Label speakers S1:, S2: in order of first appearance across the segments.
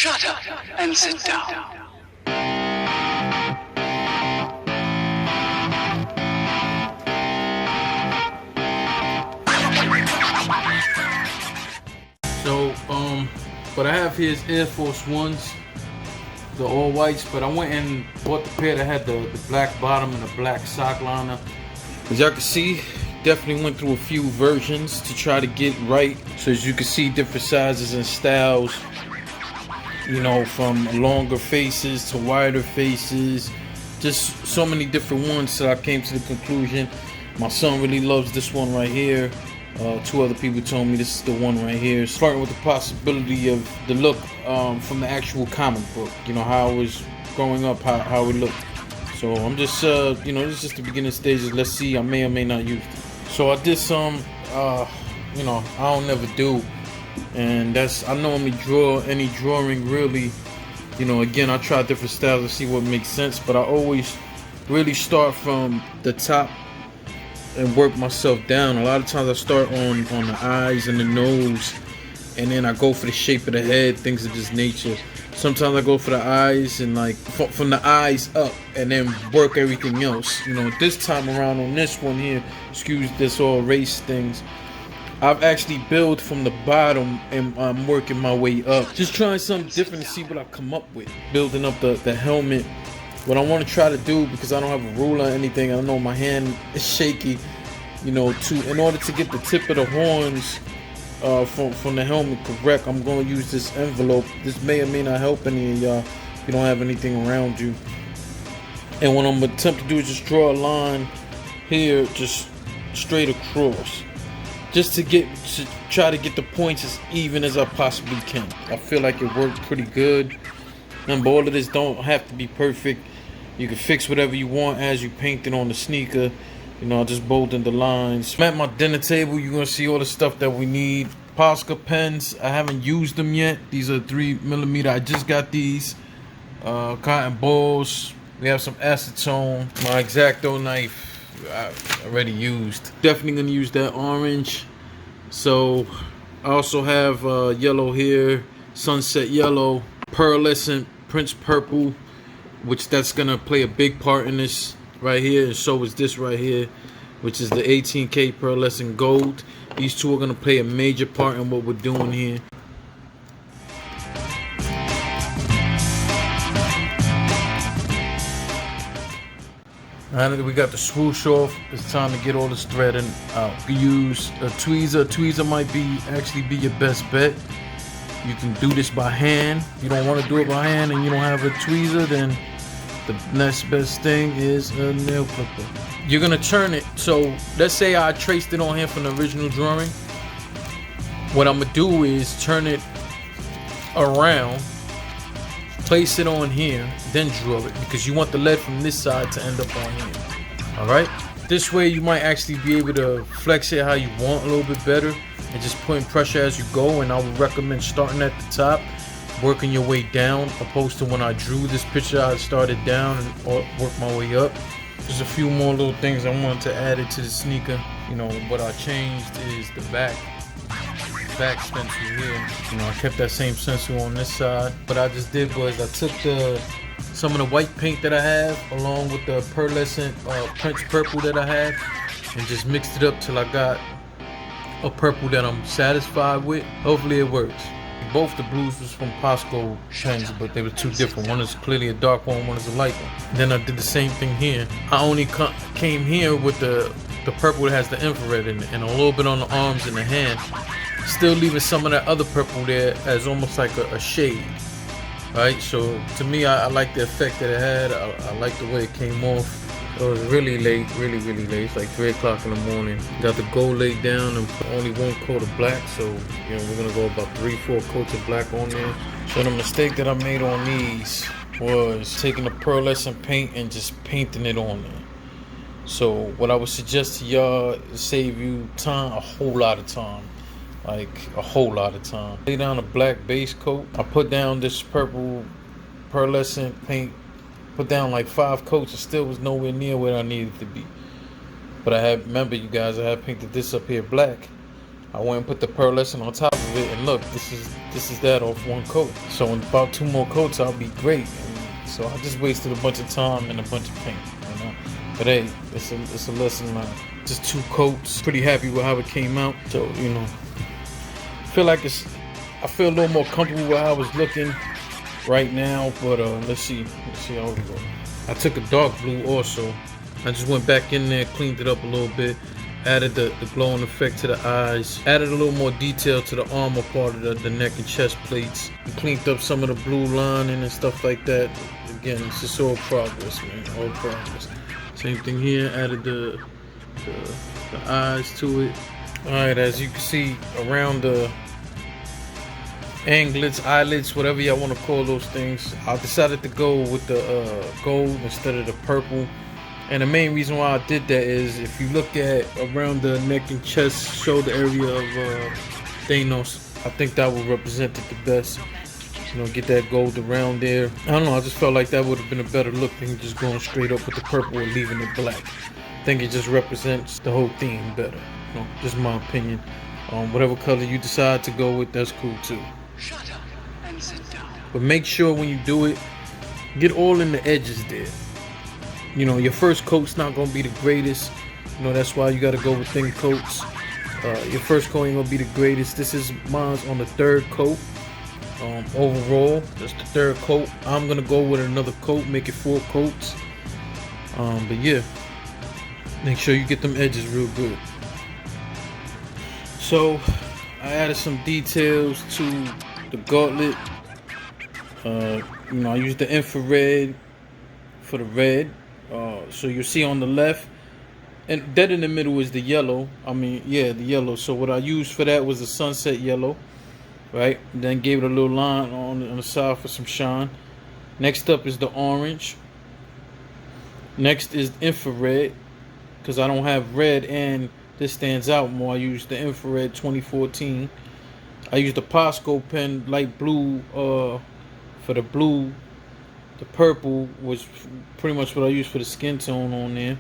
S1: Shut up and sit down.
S2: So, what I have here is Air Force Ones, the all whites, but I went and bought the pair that had the black bottom and the black sock liner. As y'all can see, definitely went through a few versions to try to get right. So as you can see, different sizes and styles, you know, from longer faces to wider faces, just so many different ones. So I came to the conclusion, my son really loves this one right here. Two other people told me this is the one right here. Starting with the possibility of the look from the actual comic book, you know, how I was growing up, how it looked. So I'm just, you know, this is just the beginning stages. Let's see, I may or may not use it. So I did some, you know, I don't never do. And that's, I normally draw any drawing really, you know, again, I try different styles to see what makes sense. But I always really start from the top and work myself down. A lot of times I start on the eyes and the nose, and then I go for the shape of the head, things of this nature. Sometimes I go for the eyes and like from the eyes up, and then work everything else. You know, this time around on this one here, excuse this all race things, I've actually built from the bottom and I'm working my way up. Just trying something different to see what I come up with. Building up the helmet. What I want to try to do, because I don't have a ruler or anything, I know my hand is shaky, you know, in order to get the tip of the horns from the helmet correct, I'm going to use this envelope. This may or may not help any of y'all if you don't have anything around you. And what I'm going to attempt to do is just draw a line here, just straight across, just to try to get the points as even as I possibly can. I feel like it worked pretty good. Remember, all of this don't have to be perfect. You can fix whatever you want as you paint it on the sneaker. You know, I just bolted the lines. I'm at my dinner table. You're going to see all the stuff that we need. Posca pens. I haven't used them yet. These are 3mm. I just got these. Cotton balls. We have some acetone. My X-Acto knife, I already used. Definitely going to use that orange. So, I also have yellow here. Sunset yellow. Pearlescent Prince purple, which that's gonna play a big part in this right here, and so is this right here, which is the 18K pearlescent gold. These two are gonna play a major part in what we're doing here. Now that we got the swoosh off, it's time to get all this threading out. You can use a tweezer. A tweezer might actually be your best bet. You can do this by hand. If you don't want to do it by hand and you don't have a tweezer, then the next best thing is a nail clipper. You're gonna turn it. So let's say I traced it on here from the original drawing. What I'm gonna do is turn it around, place it on here, then draw it, because you want the lead from this side to end up on here. All right. This way you might actually be able to flex it how you want a little bit better, and just putting pressure as you go. And I would recommend starting at the top, working your way down, opposed to when I drew this picture, I started down and worked my way up. There's a few more little things I wanted to add it to the sneaker. You know, what I changed is the back stencil here. You know, I kept that same stencil on this side. What I just did was I took some of the white paint that I have along with the pearlescent Prince purple that I had, and just mixed it up till I got a purple that I'm satisfied with. Hopefully it works. Both the blues was from Posco pens, but they were two different. One is clearly a dark one is a light one. Then I did the same thing here. I only came here with the purple that has the infrared in it, and a little bit on the arms and the hand, still leaving some of that other purple there as almost like a shade. Right, so to me, I like the effect that it had. I like the way it came off. It was really late, really late. It's like 3 o'clock in the morning. Got the gold laid down and put only one coat of black. So, you know, we're gonna go about 3-4 coats of black on there. So the mistake that I made on these was taking the pearlescent paint and just painting it on there. So what I would suggest to y'all is save you time, a whole lot of time. Like a whole lot of time. Lay down a black base coat. I put down this purple pearlescent paint. Put down like 5 coats. It still was nowhere near where I needed to be. But remember you guys, I had painted this up here black. I went and put the pearlescent on top of it, and look, this is this is that off one coat. So in about 2 more coats, I'll be great. So I just wasted a bunch of time and a bunch of paint, you know. But hey, it's a lesson learned. Just 2 coats. Pretty happy with how it came out. So you know, I feel a little more comfortable with how I was looking right now. But let's see how we go. I took a dark blue also. I just went back in there, cleaned it up a little bit, added the glowing effect to the eyes, added a little more detail to the armor part of the neck and chest plates, and cleaned up some of the blue lining and stuff like that. Again, it's just all progress, man, all progress. Same thing here, added the eyes to it. Alright, as you can see, around the anglets, eyelids, whatever y'all want to call those things, I decided to go with the gold instead of the purple. And the main reason why I did that is if you look at around the neck and chest shoulder area of THANOS, I think that would represent it the best. You know, get that gold around there. I don't know, I just felt like that would have been a better look than just going straight up with the purple and leaving it black. I think it just represents the whole theme better. You know, just my opinion. Whatever color you decide to go with, that's cool too.
S1: Shut up and sit down.
S2: But make sure when you do it, get all in the edges there. You know, your first coat's not gonna be the greatest. You know, that's why you gotta go with thin coats. Your first coat ain't gonna be the greatest. This is mine's on the 3rd coat. Overall, that's the 3rd coat. I'm gonna go with another coat, make it 4 coats. But yeah, make sure you get them edges real good. So I added some details to the gauntlet. You know, I used the infrared for the red. So you see on the left, and dead in the middle is the yellow. The yellow. So what I used for that was the sunset yellow, right? Then gave it a little line on the side for some shine. Next up is the orange. Next is infrared, because I don't have red and this stands out more. I used the infrared 2014. I used the Posco pen light blue for the blue. The purple was pretty much what I used for the skin tone on there.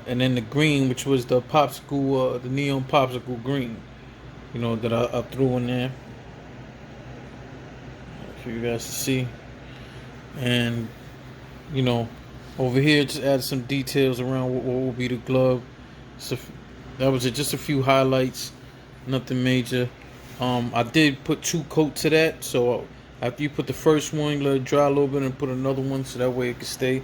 S2: And then the green, which was the popsicle, the neon popsicle green, you know, that I threw in there for you guys to see. And you know, over here just added some details around what will be the glove. So that was it, just a few highlights, nothing major. I did put 2 coats to that, so after you put the first one, let it dry a little bit and put another one so that way it can stay.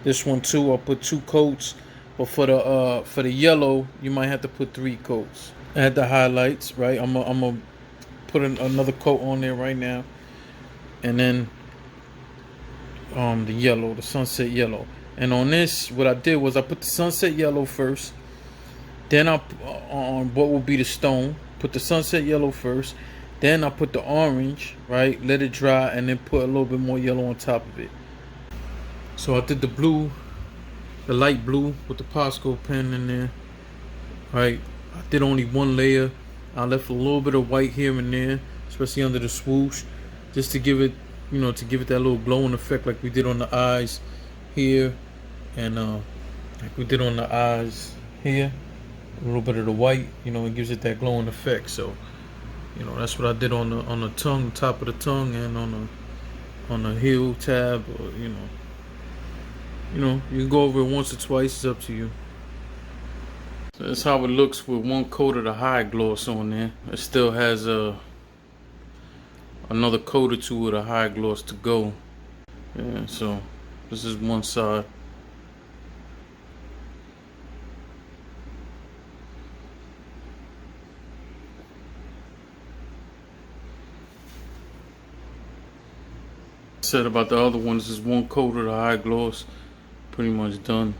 S2: This one too, I'll put 2 coats. But for the yellow, you might have to put 3 coats. Add the highlights, right? I'm gonna put another coat on there right now, and then the yellow, the sunset yellow. And on this, what I did was I put the sunset yellow first. Then I on what will be the stone, put the sunset yellow first. Then I put the orange, right? Let it dry, and then put a little bit more yellow on top of it. So I did the blue, the light blue with the Posco pen in there, right? I did only 1 layer. I left a little bit of white here and there, especially under the swoosh, just to give it, you know, to give it that little glowing effect like we did on the eyes here, and like we did on the eyes here. A little bit of the white, you know, it gives it that glowing effect. So, you know, that's what I did on the tongue, top of the tongue, and on the heel tab. Or, you know, you can go over it once or twice. It's up to you. So that's how it looks with 1 coat of the high gloss on there. It still has another coat or 2 of the high gloss to go. Yeah. So this is one side. Said about the other ones is 1 coat of the high gloss, pretty much done.